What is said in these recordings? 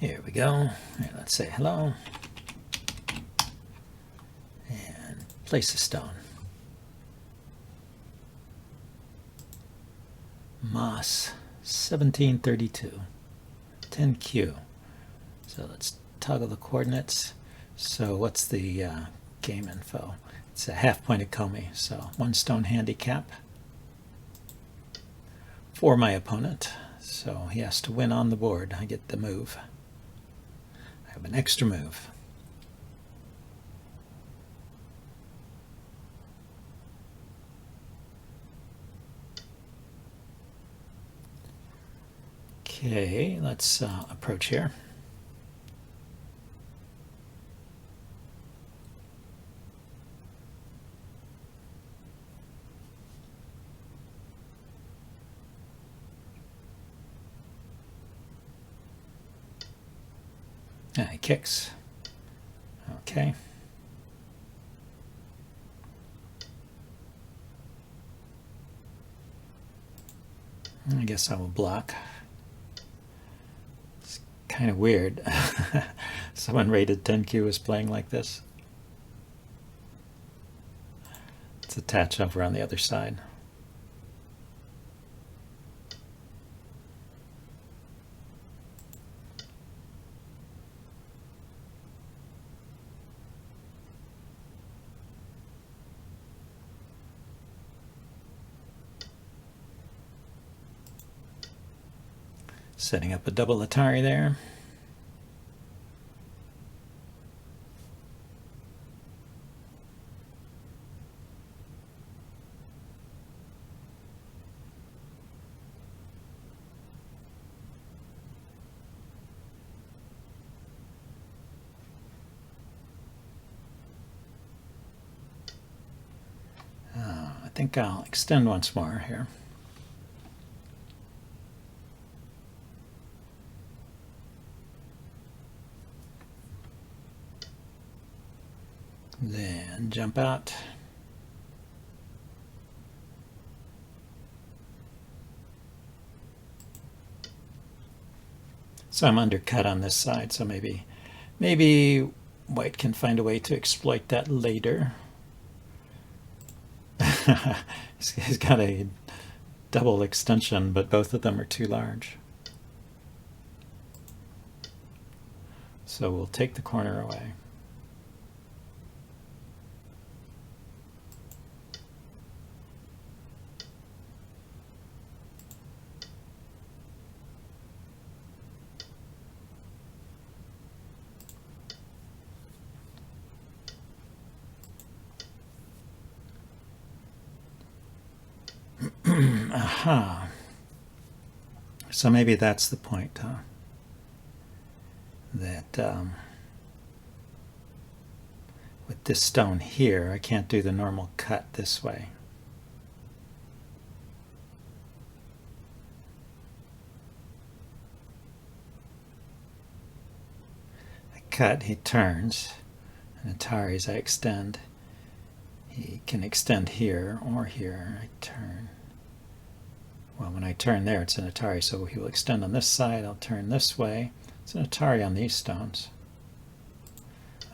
Here we go. And let's say hello. And place a stone. Moss 1732. 10Q. So let's toggle the coordinates. So what's the game info? It's a half-pointed komi, so 1 stone handicap for my opponent. So he has to win on the board. I get the move. I have an extra move. Okay, let's approach here. He kicks. Okay. I guess I will block. It's kind of weird. Someone rated 10Q as playing like this. Let's attach over on the other side. Setting up a double Atari there. I think I'll extend once more here. Then jump out. So I'm undercut on this side, so maybe white can find a way to exploit that later. He's got a double extension, but both of them are too large. So we'll take the corner away. Aha. So maybe that's the point, huh? That with this stone here, I can't do the normal cut this way. I cut, he turns, and Atari's I extend. He can extend here or here. I turn. Well, when I turn there, it's an Atari, so he will extend on this side. I'll turn this way. It's an Atari on these stones.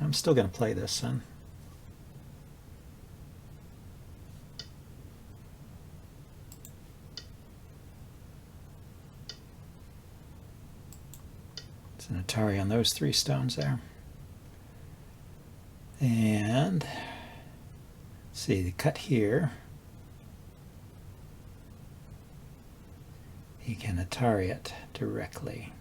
I'm still going to play this then. It's an Atari on those 3 stones there. And see the cut here. He can Atari it directly.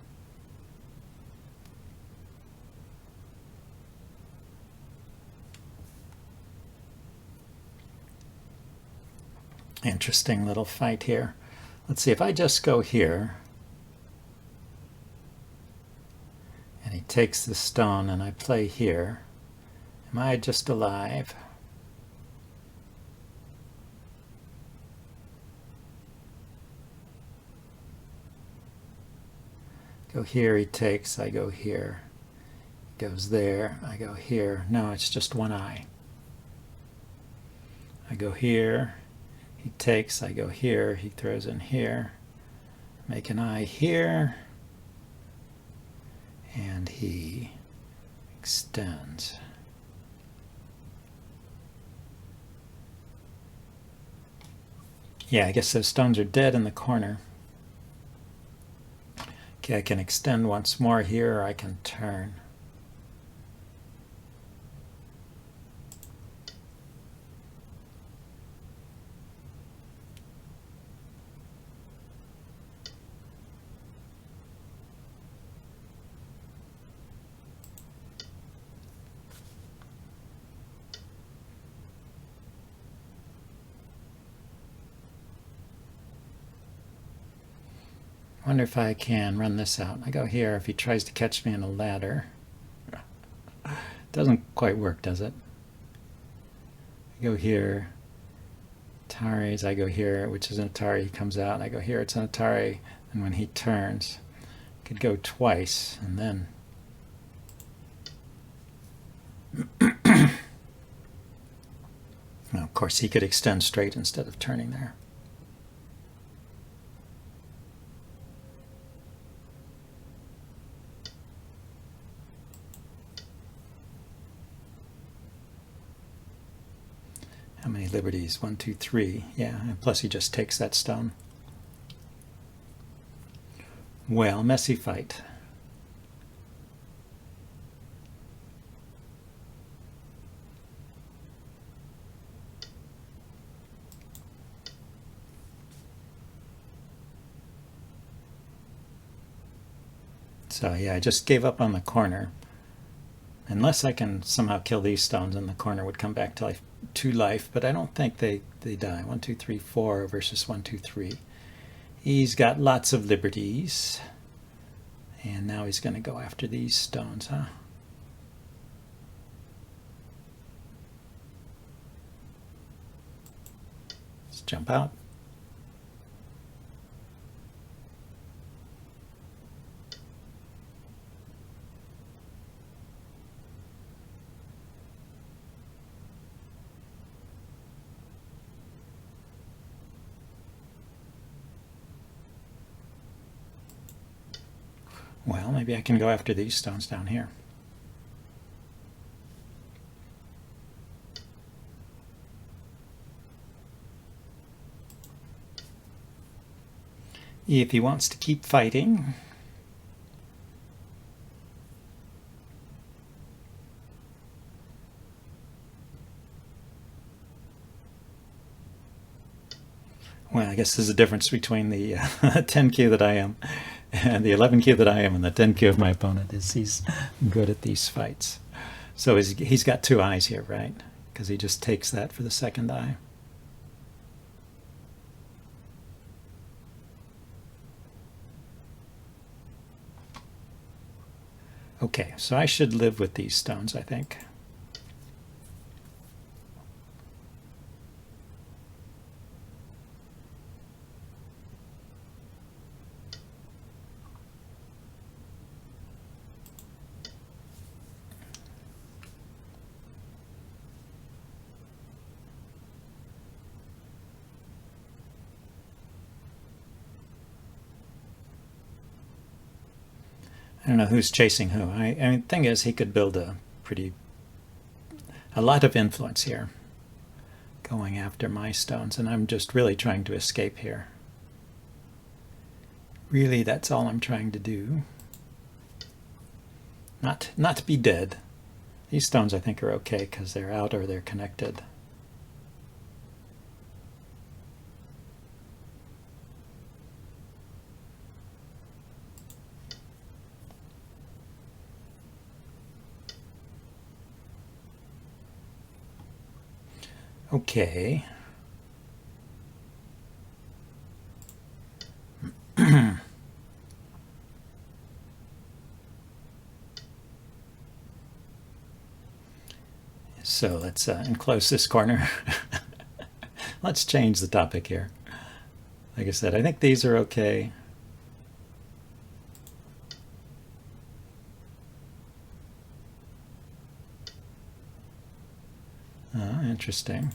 Interesting little fight here. Let's see, if I just go here, and he takes the stone and I play here, am I just alive? Go here, he takes, I go here. Goes there, I go here. No, it's just one eye. I go here, he takes, I go here, he throws in here. Make an eye here. and he extends. Yeah, I guess those stones are dead in the corner. Okay, I can extend once more here, or I can turn. I wonder if I can run this out. I go here. If he tries to catch me in a ladder, doesn't quite work, does it? I go here. Ataris, I go here, which is an Atari. He comes out, and I go here. It's an Atari. And when he turns, I could go twice, and then well, of course, he could extend straight instead of turning there. How many liberties? 1, 2, 3. Yeah, and plus he just takes that stone. Well, messy fight. So yeah, I just gave up on the corner. Unless I can somehow kill these stones, and the corner would come back to life, but I don't think they die. 1, 2, 3, 4 versus 1, 2, 3. He's got lots of liberties. And now he's going to go after these stones, huh? Let's jump out. Well, maybe I can go after these stones down here. If he wants to keep fighting. Well, I guess there's a difference between the 10Q that I am and the 11Q that I am, and the 10Q of my opponent is he's good at these fights. So he's got 2 eyes here, right? Because he just takes that for the second eye. Okay, so I should live with these stones, I think. I don't know who's chasing who. I mean, the thing is, he could build a lot of influence here, going after my stones, and I'm just really trying to escape here. Really, that's all I'm trying to do. Not to be dead. These stones, I think, are okay because they're out or they're connected. Okay. So let's enclose this corner. Let's change the topic here. Like I said, I think these are okay. Interesting.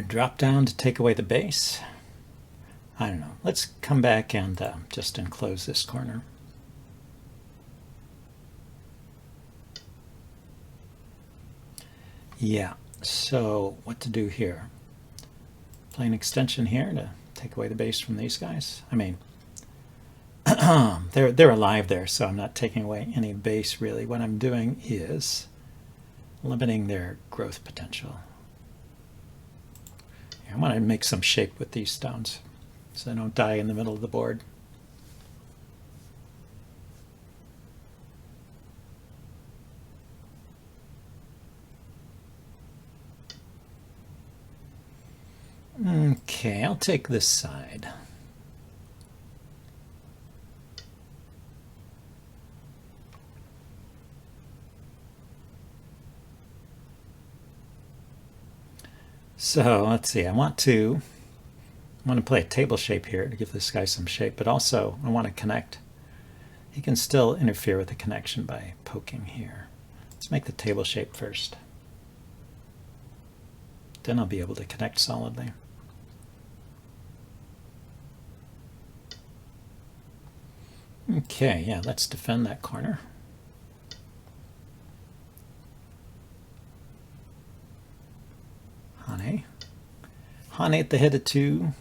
drop down to take away the base. I don't know. Let's come back and just enclose this corner. Yeah, so what to do here? Play an extension here to take away the base from these guys. I mean, they're alive there, so I'm not taking away any base really. What I'm doing is limiting their growth potential. I want to make some shape with these stones so they don't die in the middle of the board. Okay, I'll take this side. So let's see, I want to play a table shape here to give this guy some shape, but also I want to connect. He can still interfere with the connection by poking here. Let's make the table shape first. Then I'll be able to connect solidly. Okay, yeah, let's defend that corner. Hane. Hane at the head of 2.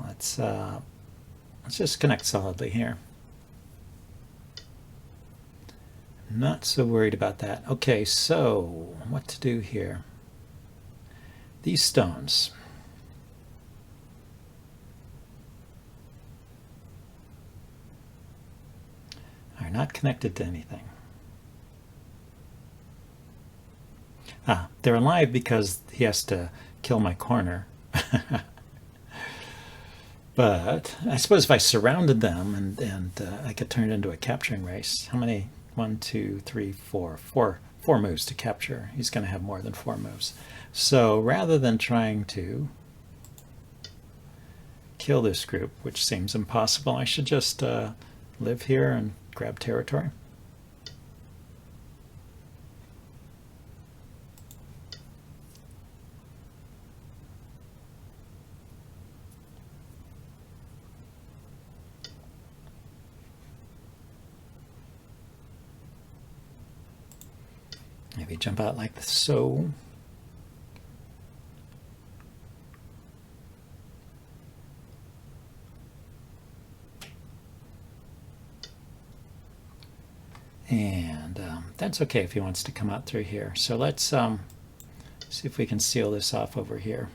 Let's just connect solidly here. Not so worried about that. Okay, so what to do here? These stones. Are not connected to anything. They're alive because he has to kill my corner. But I suppose if I surrounded them and I could turn it into a capturing race. How many? 1, 2, 3, 4. Four moves to capture. He's going to have more than 4 moves. So rather than trying to kill this group, which seems impossible, I should just live here and grab territory. Maybe jump out like so. And that's okay if he wants to come out through here. So let's see if we can seal this off over here.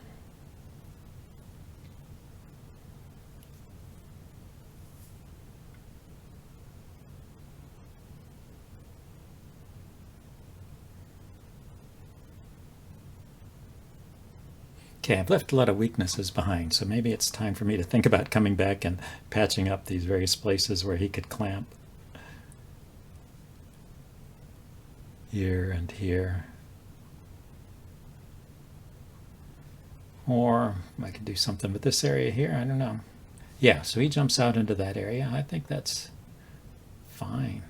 Okay, I've left a lot of weaknesses behind, so maybe it's time for me to think about coming back and patching up these various places where he could clamp. Here and here. Or I could do something with this area here, I don't know. Yeah, so he jumps out into that area. I think that's fine.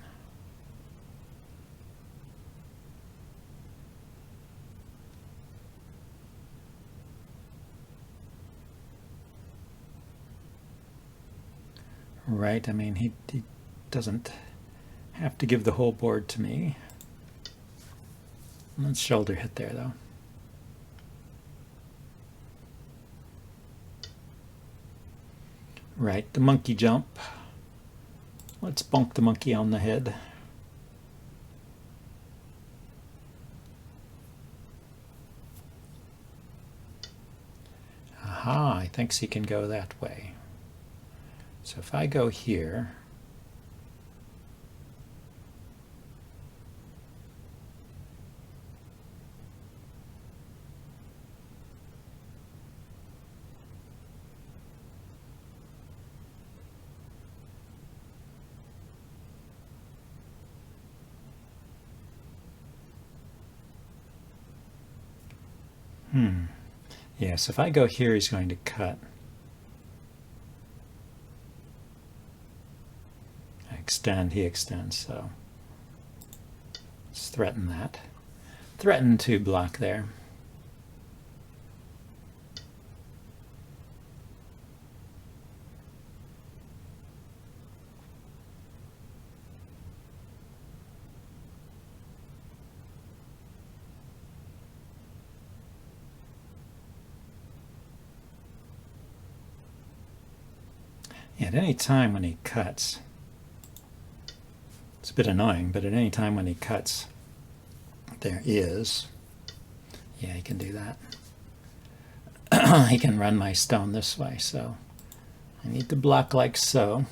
Right, I mean, he doesn't have to give the whole board to me. Let's shoulder hit there, though. Right, the monkey jump. Let's bonk the monkey on the head. Aha, he thinks he can go that way. So if I go here, yes, if I go here, he's going to cut. I extend, he extends, so let's threaten that. threaten to block there. At any time when he cuts, it's a bit annoying, but at any time when he cuts, there is, yeah, he can do that. He can run my stone this way, so I need to block like so.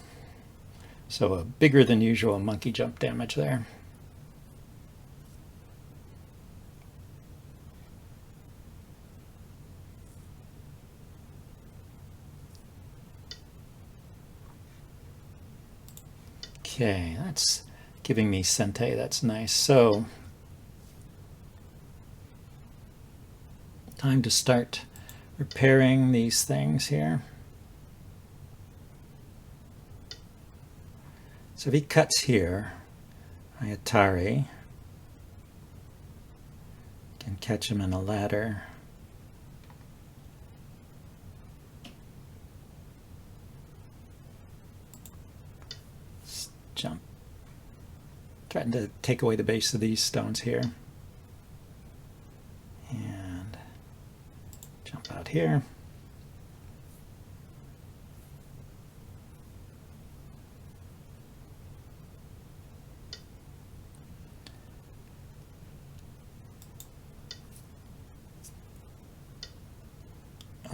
So a bigger than usual monkey jump damage there. Okay, that's giving me Sente, that's nice. So, time to start repairing these things here. So if he cuts here, my Atari can catch him in a ladder. Let's jump. Threaten to take away the base of these stones here. And jump out here.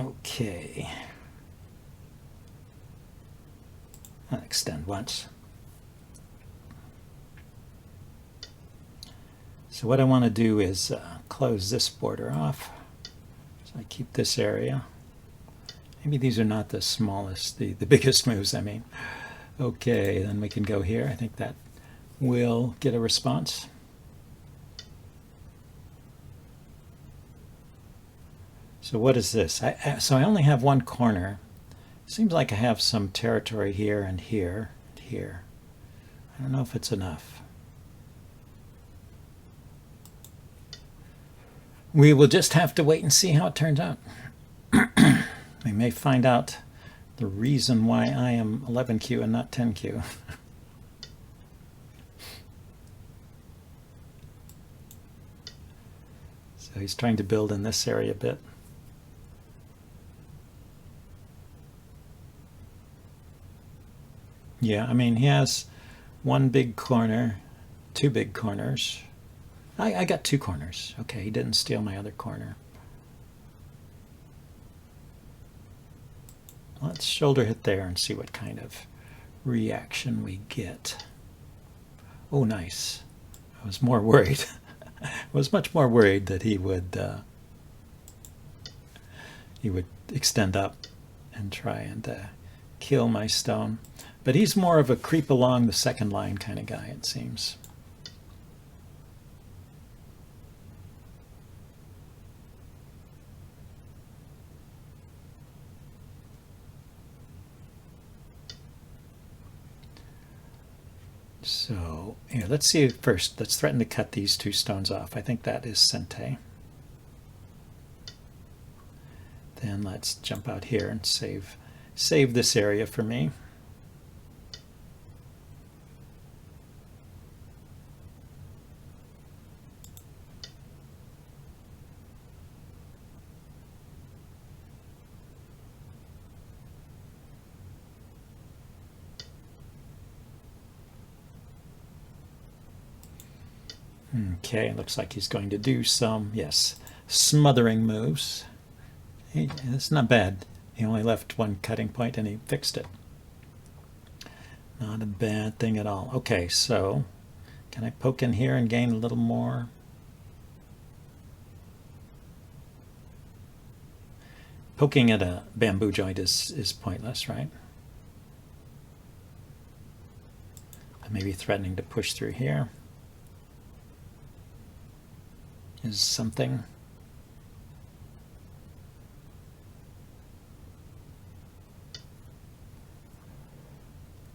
Okay. I'll extend once. So what I want to do is close this border off. So I keep this area. Maybe these are not the smallest, the biggest moves, I mean. Okay, then we can go here. I think that will get a response. So what is this? So I only have one corner. Seems like I have some territory here and here and here. I don't know if it's enough. We will just have to wait and see how it turns out. We may find out the reason why I am 11Q and not 10Q. So he's trying to build in this area a bit. Yeah, I mean, he has one big corner, two big corners. I got two corners. Okay, he didn't steal my other corner. Let's shoulder hit there and see what kind of reaction we get. Oh, nice. I was more worried. I was much more worried that he would extend up and try and kill my stone. But he's more of a creep along the second line kind of guy, it seems. So here, let's see first. Let's threaten to cut these two stones off. I think that is Sente. Then let's jump out here and save this area for me. Okay, looks like he's going to do some, yes, smothering moves. It's not bad. He only left one cutting point and he fixed it. Not a bad thing at all. Okay, so can I poke in here and gain a little more? Poking at a bamboo joint is pointless, right? But maybe threatening to push through here is something.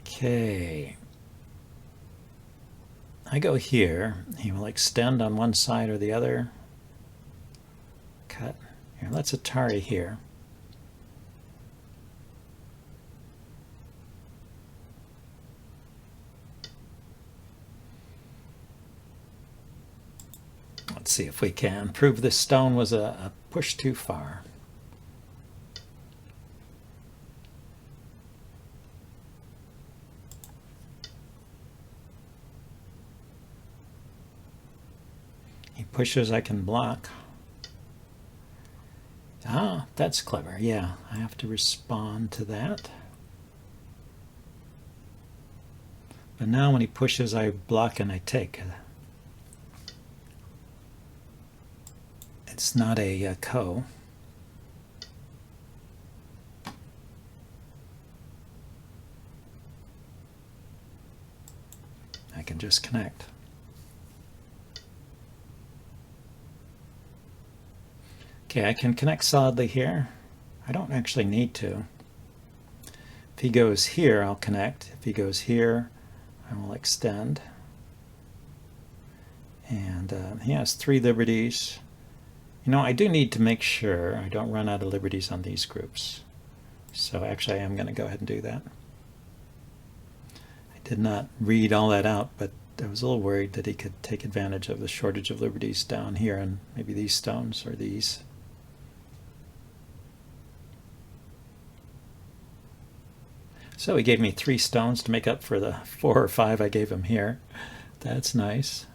Okay. I go here, he will extend on one side or the other. Cut. Here, let's Atari here. Let's see if we can prove this stone was a push too far. He pushes, I can block. Ah, that's clever. Yeah, I have to respond to that. But now when he pushes, I block and I take. It's not a ko. I can just connect. Okay, I can connect solidly here. I don't actually need to. If he goes here, I'll connect. If he goes here, I will extend. And he has 3 liberties. You know, I do need to make sure I don't run out of liberties on these groups. So actually, I am going to go ahead and do that. I did not read all that out, but I was a little worried that he could take advantage of the shortage of liberties down here and maybe these stones or these. So he gave me 3 stones to make up for the 4 or 5 I gave him here. That's nice.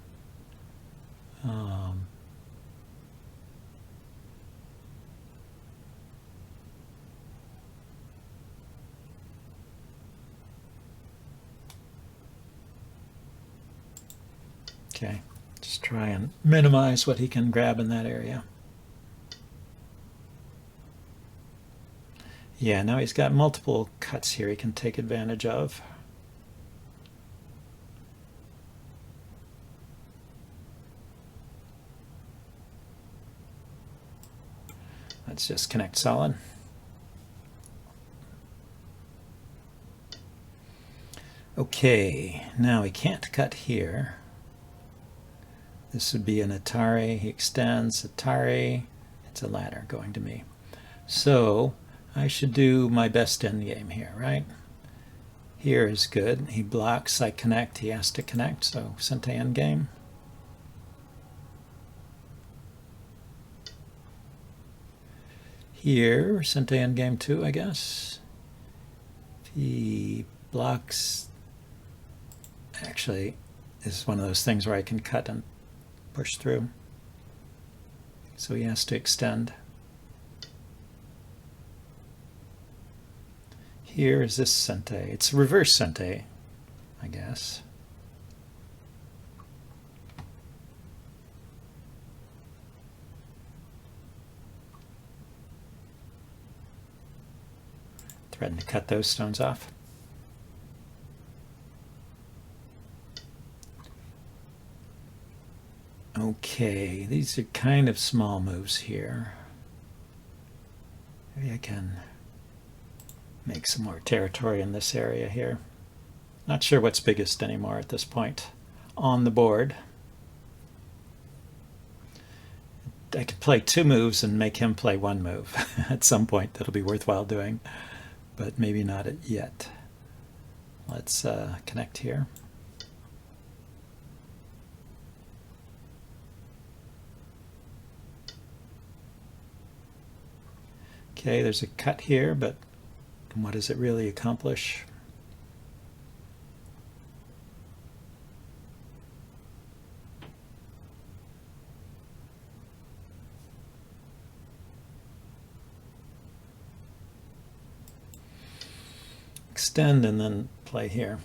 Okay, just try and minimize what he can grab in that area. Yeah, now he's got multiple cuts here he can take advantage of. Let's just connect solid. Okay, now he can't cut here. This would be an Atari. He extends Atari. It's a ladder going to me. So I should do my best endgame here, right? Here is good. He blocks, I connect, he has to connect, so Sente endgame. Here, Sente endgame too, I guess. If he blocks, actually, this is one of those things where I can cut and push through. So he has to extend. Here is this Sente. It's reverse Sente, I guess. Threaten to cut those stones off. Okay, these are kind of small moves here. Maybe I can make some more territory in this area here. Not sure what's biggest anymore at this point on the board. I could play 2 moves and make him play 1 move at some point. That'll be worthwhile doing, but maybe not yet. Let's connect here. Okay, there's a cut here, but what does it really accomplish? Extend and then play here.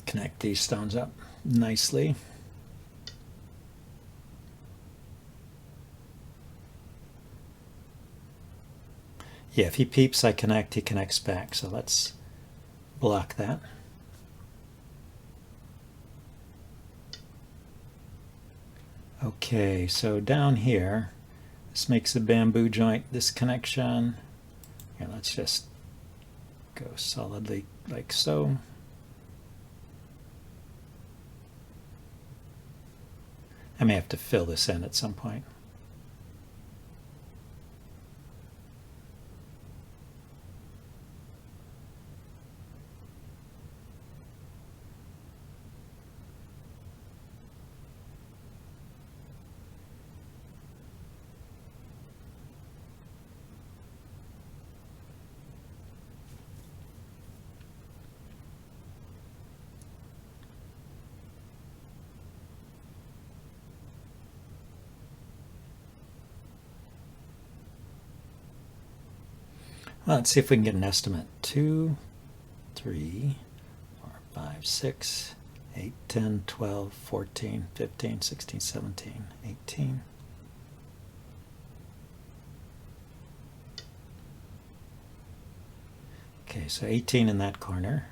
Connect these stones up nicely. Yeah, if he peeps, I connect, he connects back. So let's block that. Okay, so down here, this makes a bamboo joint, this connection. Here, let's just go solidly like so. I may have to fill this in at some point. Well, let's see if we can get an estimate. 2, 3, 4, 5, 6, 8, 10, 12, 14, 15, 16, 17, 18. Okay, so 18 in that corner.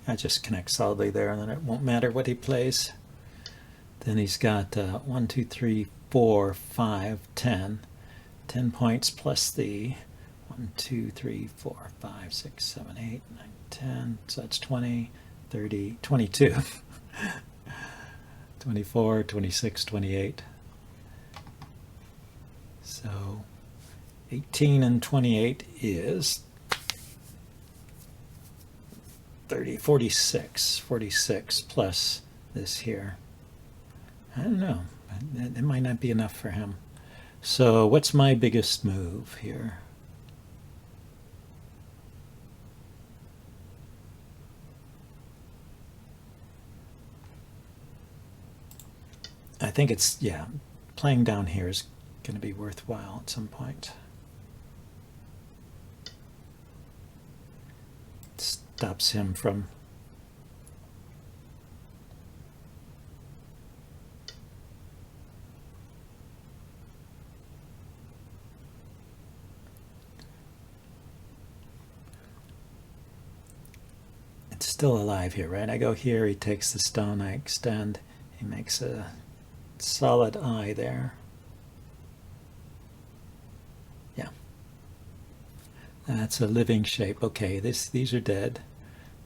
I just connect solidly there, and then it won't matter what he plays. Then he's got 1, 2, 3, 4, 5, 10. 10 points plus the 1, 2, 3, 4, 5, 6, 7, 8, 9, 10. So that's 20, 30, 22. 24, 26, 28. So 18 and 28 is 30, 46. 46 plus this here. I don't know. It might not be enough for him. So what's my biggest move here? I think it's, yeah, playing down here is going to be worthwhile at some point. It stops him from still alive here, right? I go here, he takes the stone, I extend, he makes a solid eye there. Yeah. That's a living shape. Okay, these are dead.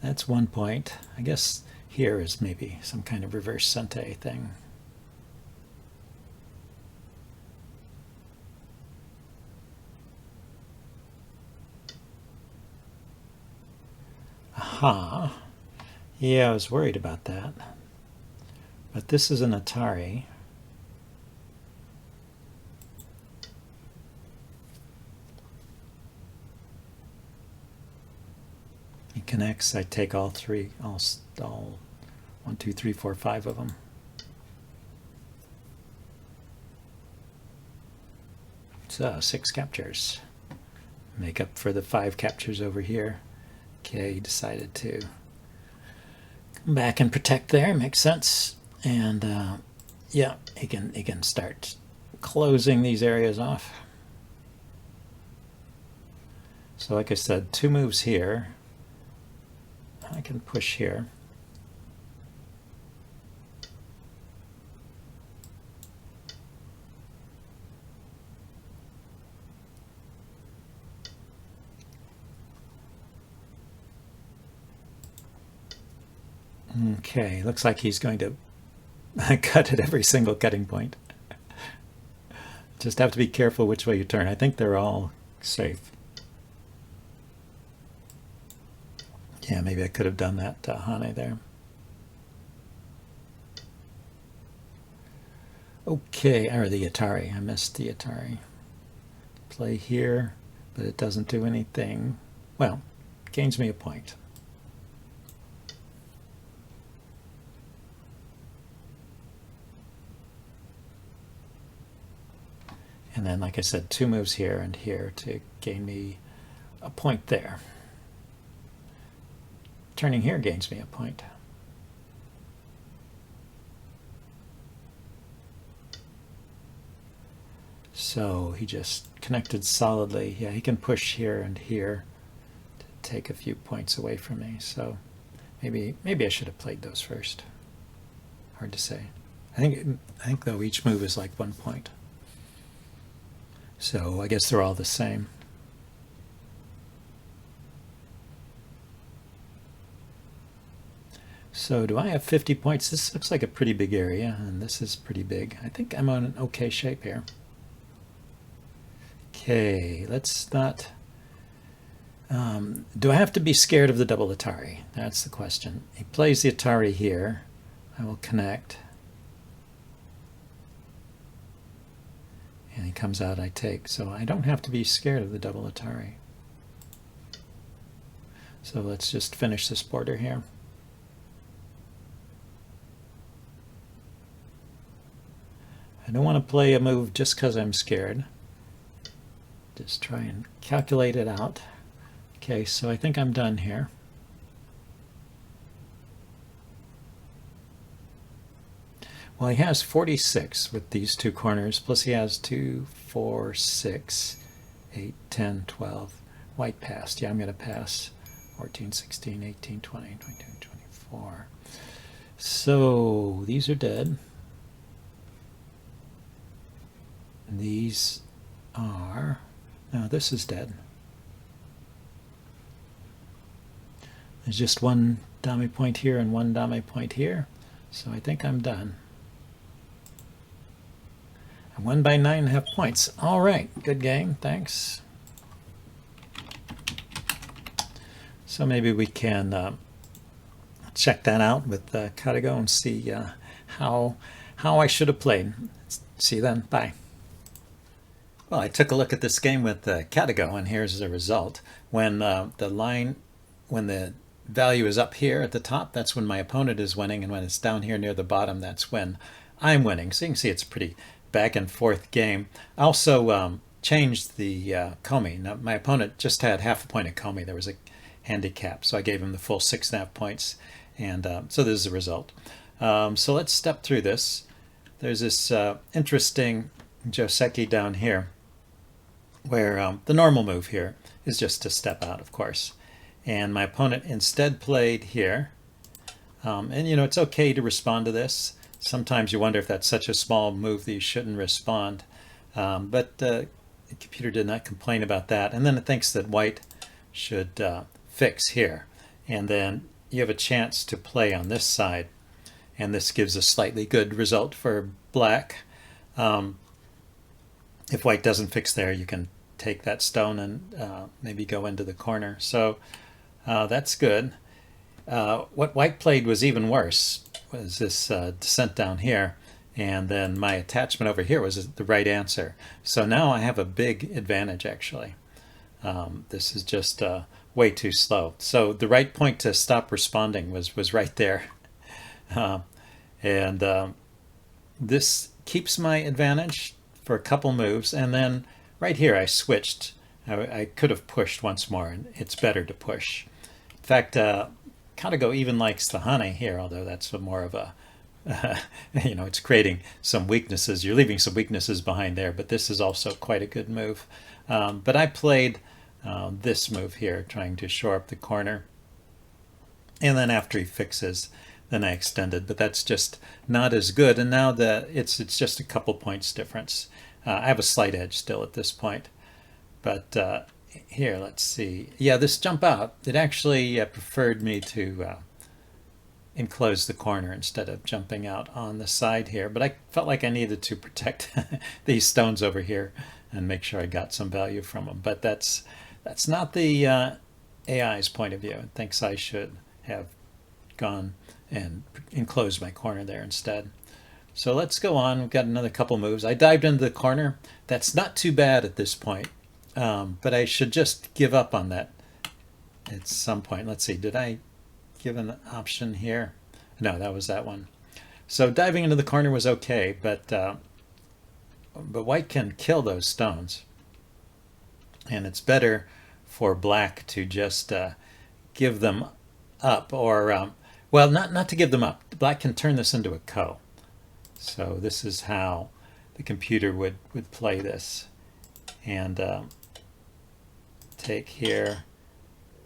That's 1 point. I guess here is maybe some kind of reverse sente thing. Aha. Yeah, I was worried about that. But this is an Atari. He connects. I take all three, all 1, 2, 3, 4, 5 of them. So 6 captures. Make up for the 5 captures over here. Okay, he decided to come back and protect there. Makes sense. And yeah, he can start closing these areas off. So like I said, 2 moves here. I can push here. Okay, looks like he's going to cut at every single cutting point. Just have to be careful which way you turn. I think they're all safe. Yeah, maybe I could have done that Hane there. Okay, or the Atari. I missed the Atari. Play here, but it doesn't do anything. Well, gains me a point. And then, like I said, 2 moves here and here to gain me a point there. Turning here gains me a point. So he just connected solidly. Yeah, he can push here and here to take a few points away from me. So maybe I should have played those first. Hard to say. I think though each move is like 1 point. So I guess they're all the same. So do I have 50 points? This looks like a pretty big area, and this is pretty big. I think I'm on an okay shape here. Okay, let's not... do I have to be scared of the double Atari? That's the question. He plays the Atari here. I will connect. And he comes out, I take. So I don't have to be scared of the double Atari. So let's just finish this border here. I don't want to play a move just because I'm scared. Just try and calculate it out. Okay, so I think I'm done here. Well, he has 46 with these two corners, plus he has 2, 4, 6, 8, 10, 12. White passed. Yeah, I'm going to pass. 14, 16, 18, 20, 22, 24. So these are dead. These are... No, this is dead. There's just one dame point here and one dame point here. So I think I'm done. I won by 9.5 points. All right, good game, thanks. So maybe we can check that out with Katago and see how I should have played. See you then, bye. Well, I took a look at this game with Katago, and here's the result. When when the value is up here at the top, that's when my opponent is winning, and when it's down here near the bottom, that's when I'm winning. So you can see it's a pretty back and forth game. I also changed the Komi. Now, my opponent just had half a point of Komi. There was a handicap, so I gave him the full 6.5 points, and so this is the result. So let's step through this. There's this interesting joseki down here, where the normal move here is just to step out, of course. And my opponent instead played here. And you know, it's okay to respond to this. Sometimes you wonder if that's such a small move that you shouldn't respond. But the computer did not complain about that. And then it thinks that white should fix here. And then you have a chance to play on this side. And this gives a slightly good result for black. If white doesn't fix there, you can take that stone and maybe go into the corner. So that's good. What white played was even worse, was this descent down here. And then my attachment over here was the right answer. So now I have a big advantage, actually. This is just way too slow. So the right point to stop responding was right there. This keeps my advantage for a couple moves, and then right here I switched. I could have pushed once more, and it's better to push. In fact, Katago even likes the honey here, although that's more of a, you know, it's creating some weaknesses. You're leaving some weaknesses behind there, but this is also quite a good move. But I played this move here, trying to shore up the corner. And then after he fixes, then I extended, but that's just not as good. And now it's just a couple points difference. I have a slight edge still at this point. But here, let's see. Yeah, this jump out, it actually preferred me to enclose the corner instead of jumping out on the side here. But I felt like I needed to protect these stones over here and make sure I got some value from them. But that's not the AI's point of view. It thinks I should have gone and enclosed my corner there instead. So let's go on. We've got another couple moves. I dived into the corner. That's not too bad at this point, but I should just give up on that at some point. Let's see, did I give an option here? No, that was that one. So diving into the corner was okay, but white can kill those stones, and it's better for black to just give them up, or well, not to give them up. Black can turn this into a ko. So this is how the computer would play this. And take here.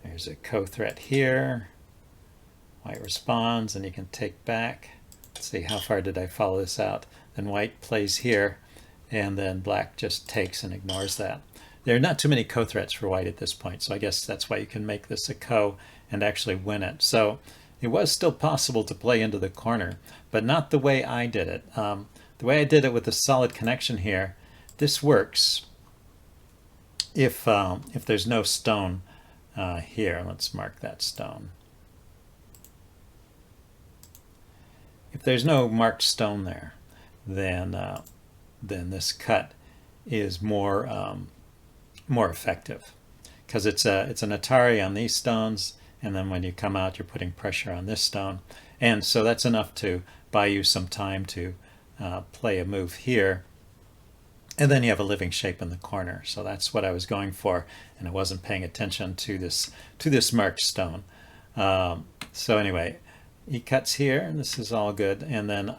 There's a ko threat here. White responds, and you can take back. Let's see, how far did I follow this out? Then white plays here, and then black just takes and ignores that. There are not too many ko threats for white at this point, so I guess that's why you can make this a ko and actually win it. So it was still possible to play into the corner, but not the way I did it. The way I did it with a solid connection here, this works if there's no stone here. Let's mark that stone. If there's no marked stone there, then this cut is more effective, because it's an Atari on these stones, and then when you come out, you're putting pressure on this stone, and so that's enough to buy you some time to play a move here, and then you have a living shape in the corner. So that's what I was going for, and I wasn't paying attention to this marked stone. So anyway, he cuts here, and this is all good, and then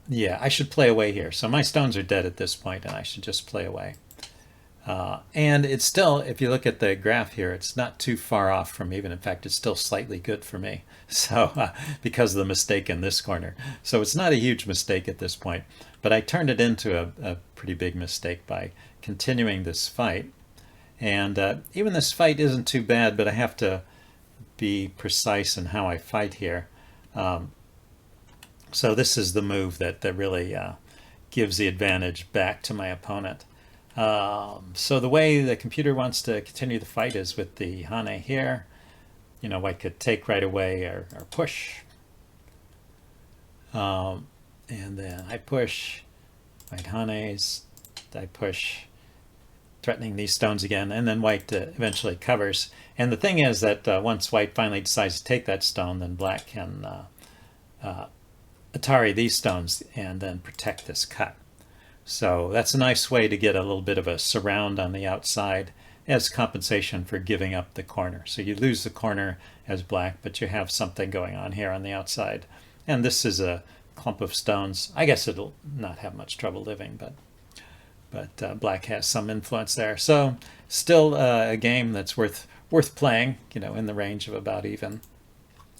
yeah, I should play away here. So my stones are dead at this point, and I should just play away. And it's still, if you look at the graph here, it's not too far off from even. In fact, it's still slightly good for me. So because of the mistake in this corner. So it's not a huge mistake at this point. But I turned it into a pretty big mistake by continuing this fight. And even this fight isn't too bad, but I have to be precise in how I fight here. So this is the move that really gives the advantage back to my opponent. So the way the computer wants to continue the fight is with the Hane here. You know, white could take right away or push. And then I push, white Hanes, I push, threatening these stones again, and then white eventually covers. And the thing is that once white finally decides to take that stone, then black can Atari these stones and then protect this cut. So that's a nice way to get a little bit of a surround on the outside as compensation for giving up the corner. So you lose the corner as black, but you have something going on here on the outside. And this is a clump of stones. I guess it'll not have much trouble living, but black has some influence there. So still a game that's worth playing, you know, in the range of about even,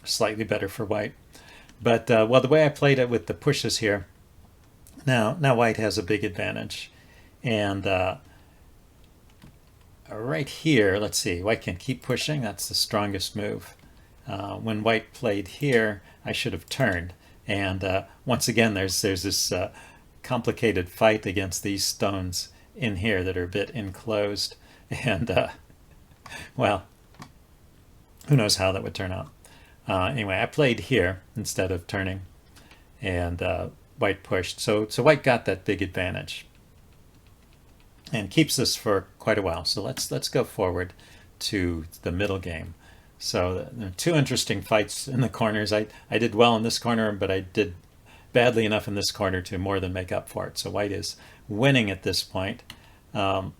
slightly better for white. But well, the way I played it with the pushes here, now white has a big advantage. And right here, let's see, white can keep pushing. That's the strongest move. When white played here, I should have turned. And once again, there's this complicated fight against these stones in here that are a bit enclosed. And well, who knows how that would turn out. Anyway, I played here instead of turning, and white pushed. So white got that big advantage and keeps this for quite a while. So let's go forward to the middle game. So there are two interesting fights in the corners. I did well in this corner, but I did badly enough in this corner to more than make up for it. So white is winning at this point. Now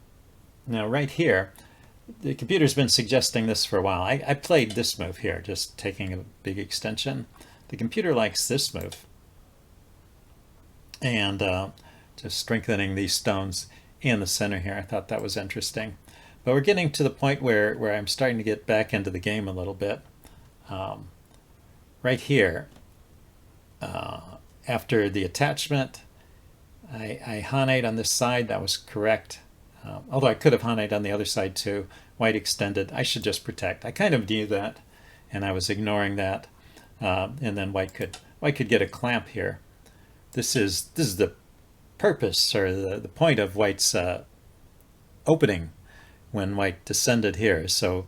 right here, the computer's been suggesting this for a while. I played this move here, just taking a big extension. The computer likes this move. And just strengthening these stones in the center here. I thought that was interesting. But we're getting to the point where I'm starting to get back into the game a little bit. Right here, after the attachment, I Haned on this side. That was correct. Although I could have Haned on the other side too. White extended. I should just protect. I kind of knew that, and I was ignoring that. And then white could get a clamp here. This is the purpose, or the point of white's opening when white descended here. So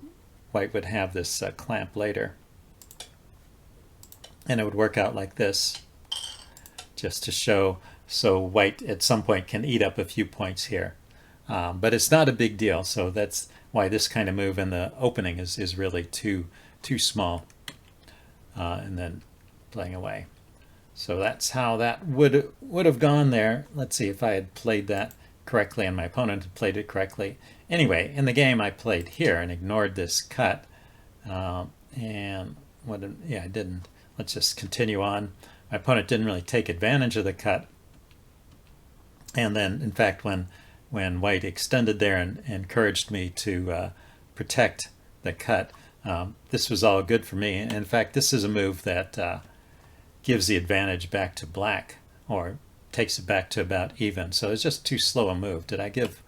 white would have this clamp later, and it would work out like this, just to show, so white at some point can eat up a few points here. But it's not a big deal, so that's why this kind of move in the opening is really too small, and then playing away. So that's how that would have gone there. Let's see if I had played that correctly and my opponent had played it correctly. Anyway, in the game I played here and ignored this cut. And I didn't. Let's just continue on. My opponent didn't really take advantage of the cut. And then, in fact, when white extended there and encouraged me to protect the cut, this was all good for me. And in fact, this is a move that gives the advantage back to black, or takes it back to about even. So it's just too slow a move. Did I give?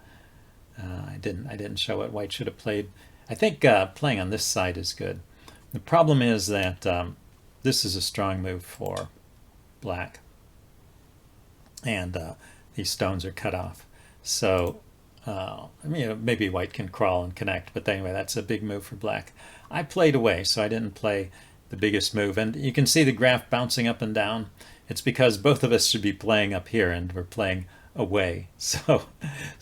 I didn't show what white should have played. I think playing on this side is good. The problem is that this is a strong move for black, and these stones are cut off. So I mean, maybe white can crawl and connect, but anyway, that's a big move for black. I played away, so I didn't play the biggest move. And you can see the graph bouncing up and down. It's because both of us should be playing up here, and we're playing away. So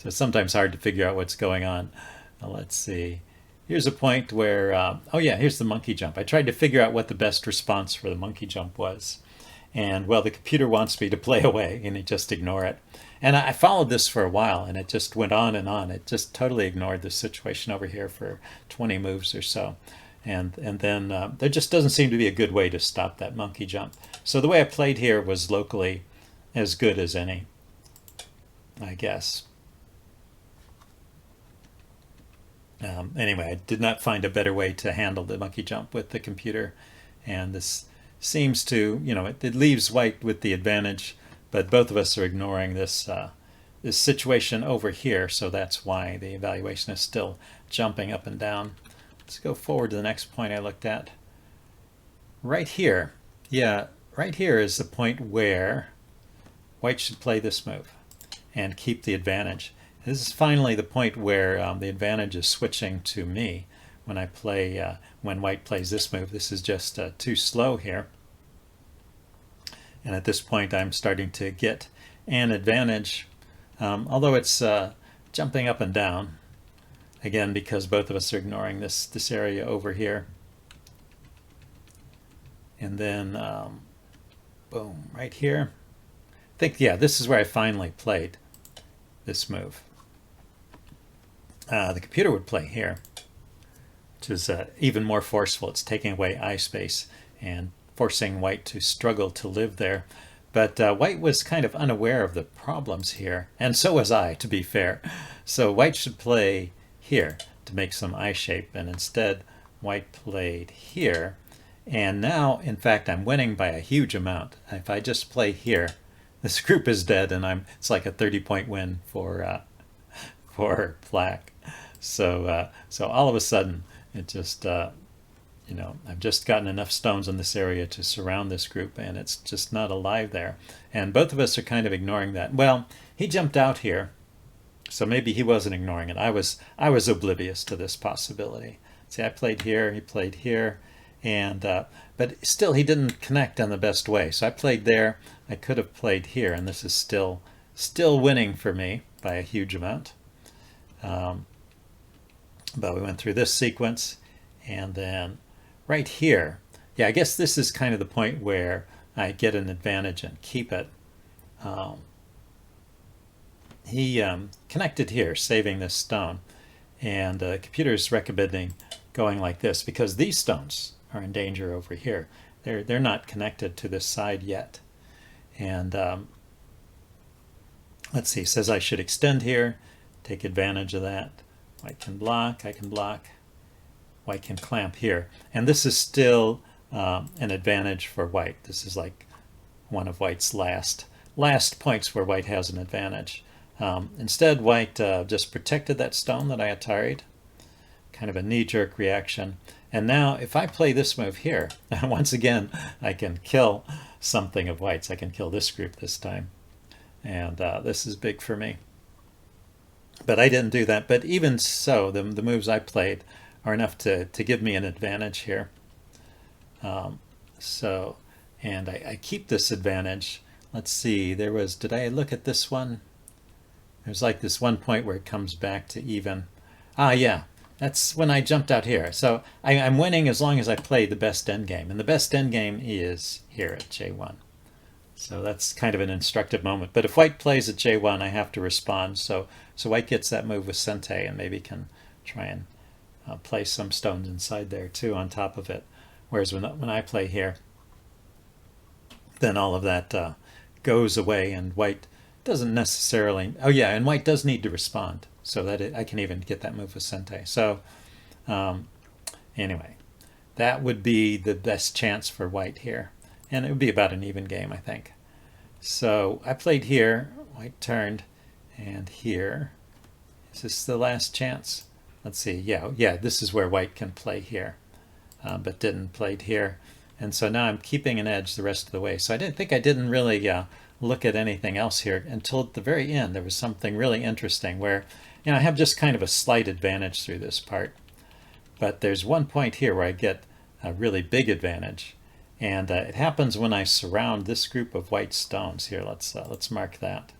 it's sometimes hard to figure out what's going on. Let's see. Here's a point where, oh yeah, here's the monkey jump. I tried to figure out what the best response for the monkey jump was. And well, the computer wants me to play away, and you just ignore it. And I followed this for a while, and it just went on and on. It just totally ignored the situation over here for 20 moves or so. And then there just doesn't seem to be a good way to stop that monkey jump. So the way I played here was locally as good as any, I guess. Anyway, I did not find a better way to handle the monkey jump with the computer. And this seems to, it leaves white with the advantage, but both of us are ignoring this this situation over here, so that's why the evaluation is still jumping up and down. Let's go forward to the next point I looked at. Right here, yeah, right here is the point where white should play this move and keep the advantage. This is finally the point where the advantage is switching to me when I play, when white plays this move. This is just too slow here. And at this point, I'm starting to get an advantage, although it's jumping up and down, again, because both of us are ignoring this area over here. And then, boom, right here. I think, yeah, this is where I finally played this move. The computer would play here, which is even more forceful. It's taking away eye space and forcing white to struggle to live there. But white was kind of unaware of the problems here, and so was I, to be fair. So white should play here to make some eye shape, and instead white played here. And now, in fact, I'm winning by a huge amount. If I just play here, this group is dead, and it's like a 30-point win for black. So all of a sudden, it just I've just gotten enough stones in this area to surround this group, and it's just not alive there. And both of us are kind of ignoring that. Well, he jumped out here, so maybe he wasn't ignoring it. I was oblivious to this possibility. See, I played here, he played here, and but still he didn't connect in the best way. So I played there. I could have played here, and this is still winning for me by a huge amount. But we went through this sequence, and then right here, yeah, I guess this is kind of the point where I get an advantage and keep it. He connected here, saving this stone, and the computer is recommending going like this because these stones are in danger over here. They're not connected to this side yet. And let's see, it says I should extend here, take advantage of that. White can block, I can block. White can clamp here. And this is still an advantage for white. This is like one of white's last points where white has an advantage. Instead, white just protected that stone that I ataried. Kind of a knee-jerk reaction. And now if I play this move here, once again, I can kill something of white's. I can kill this group this time. And this is big for me. But I didn't do that. But even so, the moves I played are enough to give me an advantage here. And I keep this advantage. Let's see, did I look at this one? There's like this one point where it comes back to even. Ah, yeah, that's when I jumped out here. So I'm winning as long as I play the best endgame. And the best endgame is here at J1. So that's kind of an instructive moment. But if white plays at J1, I have to respond. So white gets that move with Sente and maybe can try and place some stones inside there too on top of it. Whereas when I play here, then all of that goes away, and white doesn't necessarily. Oh yeah, and white does need to respond so that I can even get that move with Sente. So anyway, that would be the best chance for white here, and it would be about an even game, I think. So I played here, white turned, and here. Is this the last chance? Let's see. Yeah, this is where white can play here. but didn't, played here. And so now I'm keeping an edge the rest of the way. So I didn't really look at anything else here until at the very end. There was something really interesting where, I have just kind of a slight advantage through this part. But there's one point here where I get a really big advantage. And it happens when I surround this group of white stones. Here, let's mark that.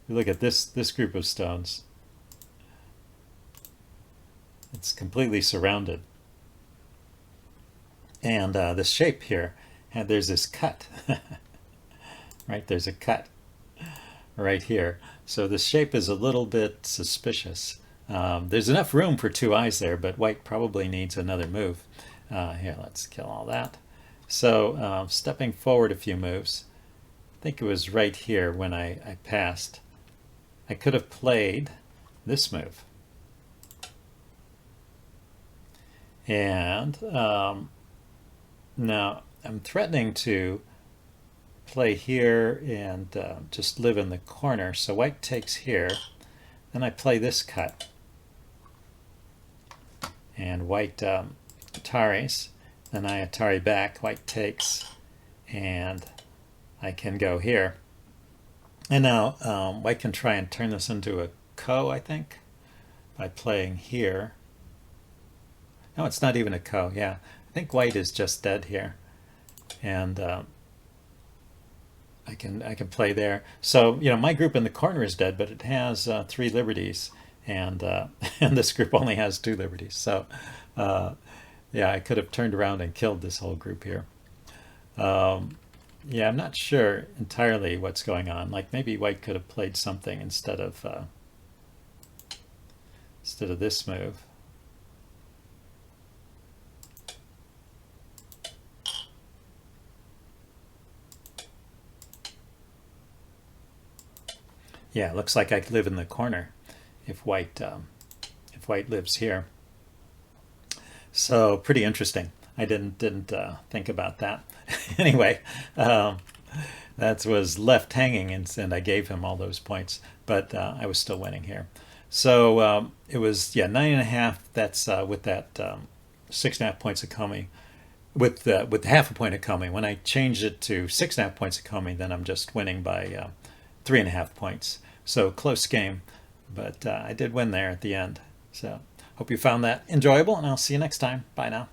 Look at this group of stones. It's completely surrounded. And this shape here, and there's this cut. Right, there's a cut right here. So the shape is a little bit suspicious. There's enough room for two eyes there, but white probably needs another move. Here, let's kill all that. So stepping forward a few moves, I think it was right here when I passed. I could have played this move. And now I'm threatening to play here and just live in the corner. So white takes here. Then I play this cut. And white Ataris. Then I Atari back. White takes. And I can go here. And now white can try and turn this into a ko, I think, by playing here. No, it's not even a ko. Yeah, I think white is just dead here. And I can play there. So my group in the corner is dead, but it has 3 liberties, and and this group only has 2 liberties. So yeah, I could have turned around and killed this whole group here. Yeah, I'm not sure entirely what's going on. Like maybe white could have played something instead of this move. Yeah, it looks like I could live in the corner if white lives here. So pretty interesting. I didn't think about that. Anyway, that was left hanging, and I gave him all those points, but I was still winning here. So it was 9.5. That's with that 6.5 points of Comey. With half a point of Comey. When I change it to 6.5 points of Comey, then I'm just winning by 3.5 points. So close game, but I did win there at the end. So hope you found that enjoyable, and I'll see you next time. Bye now.